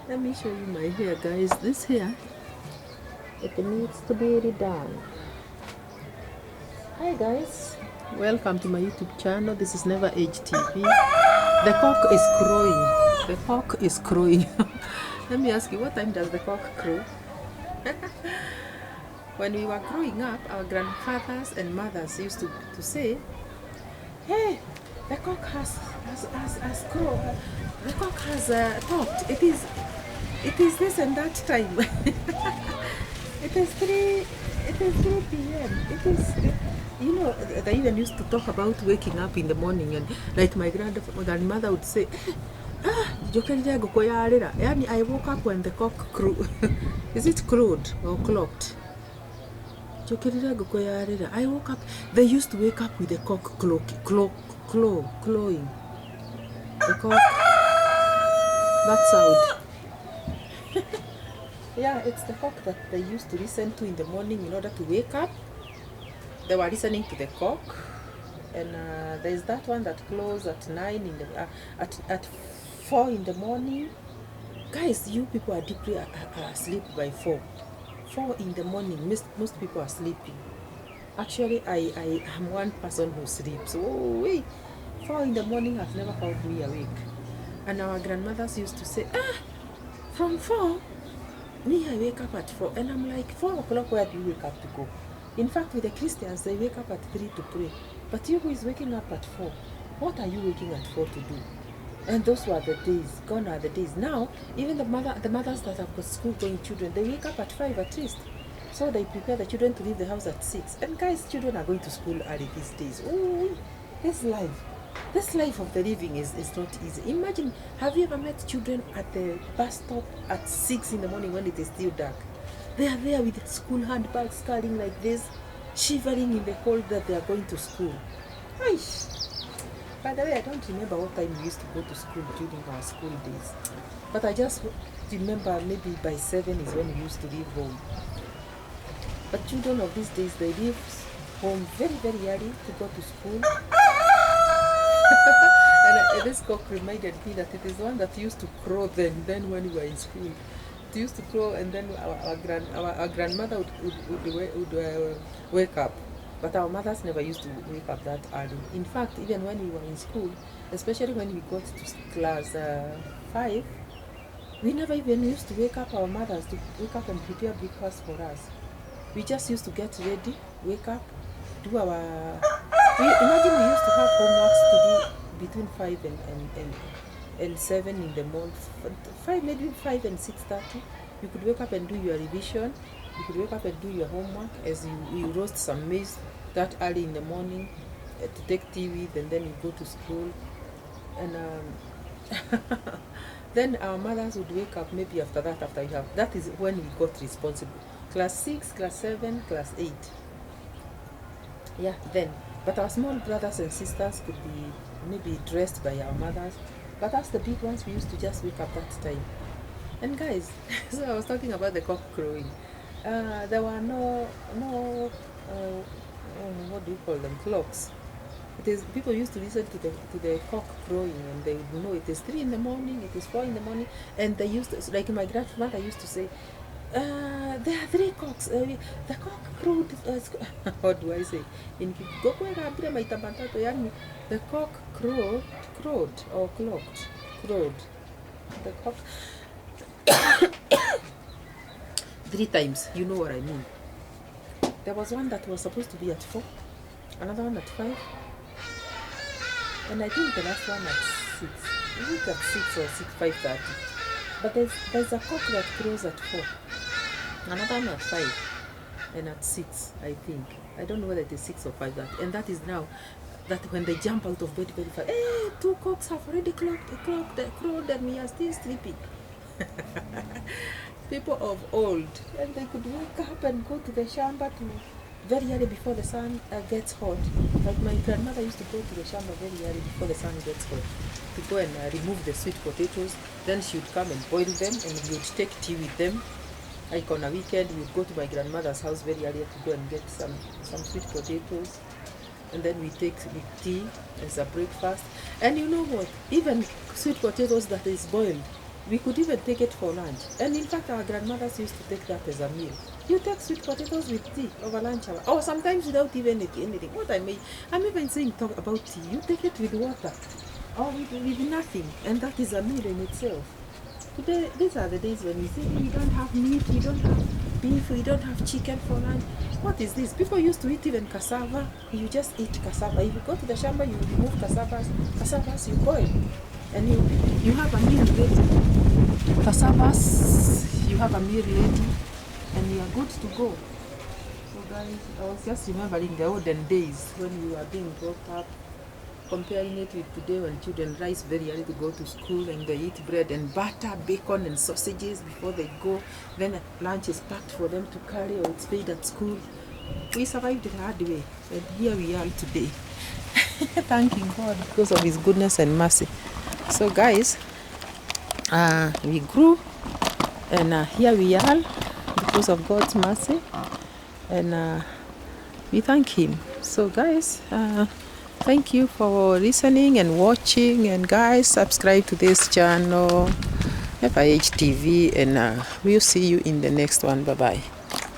Let me show you my hair, guys. This hair, it needs to be redone. Hi guys, welcome to my YouTube channel. This is Never Age TV. The cock is crowing. The cock is crowing. Let me ask you, what time does the cock crow? When we were growing up, our grandfathers and mothers used to say, hey, the cock has crowed. The cock has talked. It is this and that time. It is 3 p.m. It is, you know, they even used to talk about waking up in the morning, and like my grandmother would say, yani I woke up when the cock crew. Is it crowed or clocked? I woke up. They used to wake up with the cock crowing. The cock, that sound. Yeah, it's the cock that they used to listen to in the morning in order to wake up. They were listening to the cock, and there's that one that closed at 9 in the at 4 in the morning. Guys, you people are deeply asleep by 4 in the morning. Most people are sleeping. Actually, I am one person who sleeps. Oh wait, 4 in the morning has never found me awake. And our grandmothers used to say, from 4, me I wake up at 4, and I'm like, 4 o'clock, where do you wake up to go? In fact, with the Christians, they wake up at 3 to pray. But you who is waking up at 4, what are you waking at 4 to do? And those were the days. Gone are the days. Now, even the mothers that have got school-going children, they wake up at 5 at least. So they prepare the children to leave the house at 6. And guys, children are going to school early these days. Oh, this life of the living is not easy. Imagine, have you ever met children at the bus stop at 6 in the morning when it is still dark? They are there with school handbags carrying like this, shivering in the cold that they are going to school. Aish. By the way, I don't remember what time we used to go to school during our school days. But I just remember maybe by 7 is when we used to leave home. But children of these days, they leave home very, very early to go to school. And this cock reminded me that it is the one that used to crow then when we were in school. It used to crow, and then our grandmother would wake up. But our mothers never used to wake up that early. In fact, even when we were in school, especially when we got to class 5, we never even used to wake up our mothers to wake up and prepare breakfast for us. We just used to get ready, wake up, do our... Imagine we used to have homeworks to do between 5 and 7 in the morning. 5, maybe 5 and 6:30. You could wake up and do your revision. You could wake up and do your homework as you roast some maize that early in the morning to take tea with, and then you go to school. And then our mothers would wake up maybe after that, after you have... That is when we got responsible. Class 6, class 7, class 8. Yeah, then. But our small brothers and sisters could be maybe dressed by our mothers. But as the big ones, we used to just wake up that time. And guys, so I was talking about the cock crowing. There were no what do you call them, clocks. It is, people used to listen to the cock crowing, and they would know it is 3 in the morning, it is 4 in the morning, and they used to, like my grandmother used to say, there are 3 cocks. The cock crowed. What do I say? In the cock crowed or clocked. Crowed. The cock 3 times. You know what I mean. There was one that was supposed to be at 4, another one at 5, and I think the last one at 6. Is it at 6 or 5:30? But there's a cock that crows at 4, another one at 5, and at 6, I think. I don't know whether it is 6 or 5, and that is now that when they jump out of bed very fast. Hey, 2 cocks have already crowed, and we are still sleeping. People of old, and they could wake up and go to the shamba very early before the sun gets hot. Like my grandmother used to go to the shamba very early before the sun gets hot to go and remove the sweet potatoes. Then she would come and boil them, and we would take tea with them. Like on a weekend, we would go to my grandmother's house very early to go and get some sweet potatoes. and then we take with tea as a breakfast. And you know what? Even sweet potatoes that is boiled, we could even take it for lunch. And in fact, our grandmothers used to take that as a meal. You take sweet potatoes with tea over lunch hour, or sometimes without even anything. What I'm even saying, talk about tea. You take it with water, or with nothing, and that is a meal in itself. Today, these are the days when we say we don't have meat, we don't have beef, we don't have chicken for lunch. What is this? People used to eat even cassava. You just eat cassava. If you go to the shamba, you remove cassavas you boil, and you have a meal ready. Cassavas, you have a meal ready, and you are good to go. So guys, I was just remembering the olden days when we were being brought up, comparing it with today when children rise very early to go to school and they eat bread and butter, bacon and sausages before they go. Then lunch is packed for them to carry, or it's paid at school. We survived the hard way, and here we are today. Thanking God because of His goodness and mercy. So guys, we grew, and here we are because of God's mercy, and we thank Him. So guys, thank you for listening and watching, and guys, subscribe to this channel, FIH TV, and we'll see you in the next one. Bye bye.